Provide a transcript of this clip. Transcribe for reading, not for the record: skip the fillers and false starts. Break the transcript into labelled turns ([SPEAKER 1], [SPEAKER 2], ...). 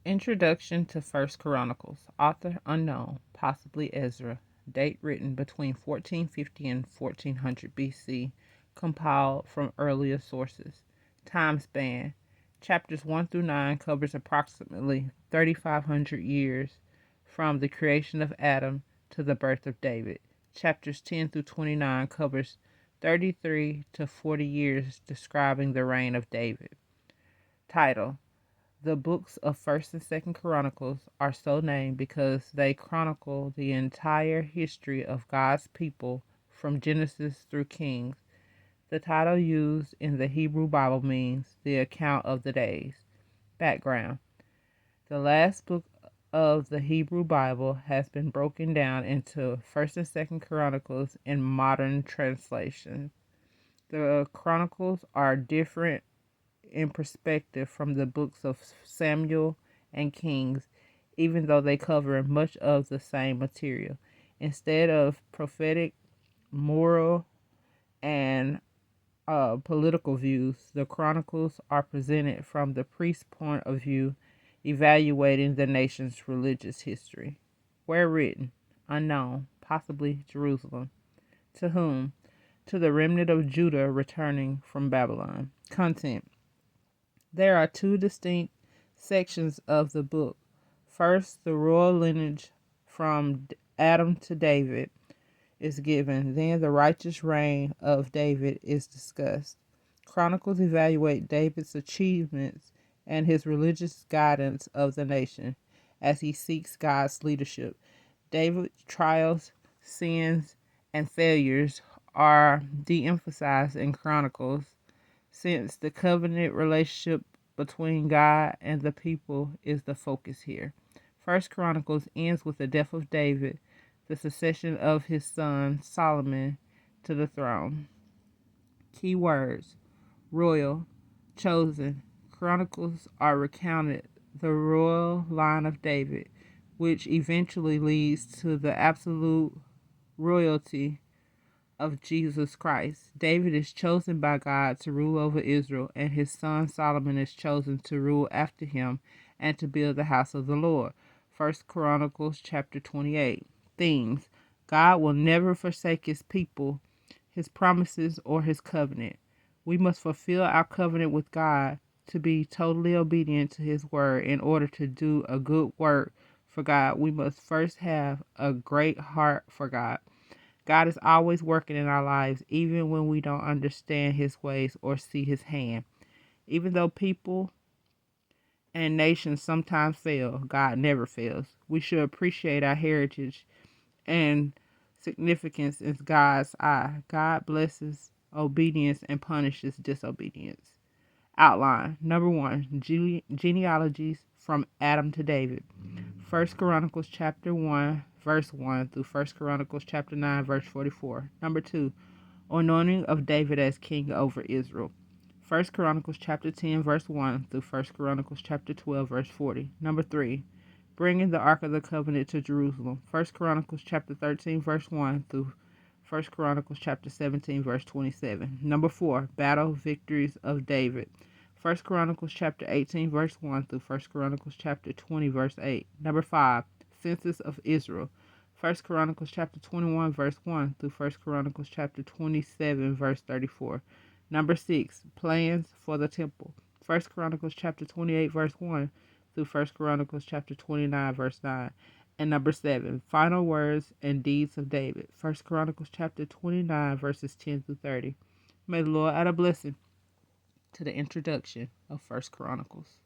[SPEAKER 1] Introduction to First Chronicles. Author unknown, possibly Ezra. Date written between 1450 and 1400 BC. Compiled from earlier sources. Time span. Chapters 1 through 9 covers approximately 3,500 years from the creation of Adam to the birth of David. Chapters 10 through 29 covers 33 to 40 years describing the reign of David. Title: the books of 1st and 2nd Chronicles are so named because they chronicle the entire history of God's people from Genesis through Kings. The title used in the Hebrew Bible means the account of the days. Background: the last book of the Hebrew Bible has been broken down into 1st and 2nd Chronicles in modern translations. The Chronicles are different in perspective from the books of Samuel and Kings, even though they cover much of the same material. Instead of prophetic, moral, and political views, the Chronicles are presented from the priest's point of view, evaluating the nation's religious history. Where written? Unknown, possibly Jerusalem. To whom? To the remnant of Judah returning from Babylon. Content: there are two distinct sections of the book. First, the royal lineage from Adam to David is given, then the righteous reign of David is discussed. Chronicles evaluate David's achievements and his religious guidance of the nation as he seeks God's leadership. David's trials, sins, and failures are de-emphasized in Chronicles, since the covenant relationship between God and the people is the focus here. First Chronicles ends with the death of David, the succession of his son Solomon to the throne. Key words: royal, chosen. Chronicles are recounted the royal line of David, which eventually leads to the absolute royalty of Jesus Christ. David is chosen by God to rule over Israel, and his son Solomon is chosen to rule after him and to build the house of the Lord. 1 Chronicles chapter 28. Themes: God will never forsake his people, his promises, or his covenant. We must fulfill our covenant with God to be totally obedient to his word. In order to do a good work for God, we must first have a great heart for God. God is always working in our lives, even when we don't understand his ways or see his hand. Even though people and nations sometimes fail, God never fails. We should appreciate our heritage and significance in God's eye. God blesses obedience and punishes disobedience. Outline. Number 1, genealogies from Adam to David. 1 Chronicles chapter 1 verse 1 through 1 Chronicles chapter 9 verse 44. Number 2, anointing of David as king over Israel. 1 Chronicles chapter 10 verse 1 through 1 Chronicles chapter 12 verse 40. Number 3, bringing the Ark of the Covenant to Jerusalem. 1 Chronicles chapter 13 verse 1 through 1 Chronicles chapter 17 verse 27. Number 4, battle victories of David. 1 Chronicles chapter 18 verse 1 through 1 Chronicles chapter 20 verse 8. Number 5, census of Israel. 1 Chronicles chapter 21 verse 1 through 1 Chronicles chapter 27 verse 34. Number 6, plans for the temple. 1 Chronicles chapter 28 verse 1 through 1 Chronicles chapter 29 verse 9. And number 7, final words and deeds of David. 1 Chronicles chapter 29 verses 10 through 30. May the Lord add a blessing to the introduction of 1 Chronicles.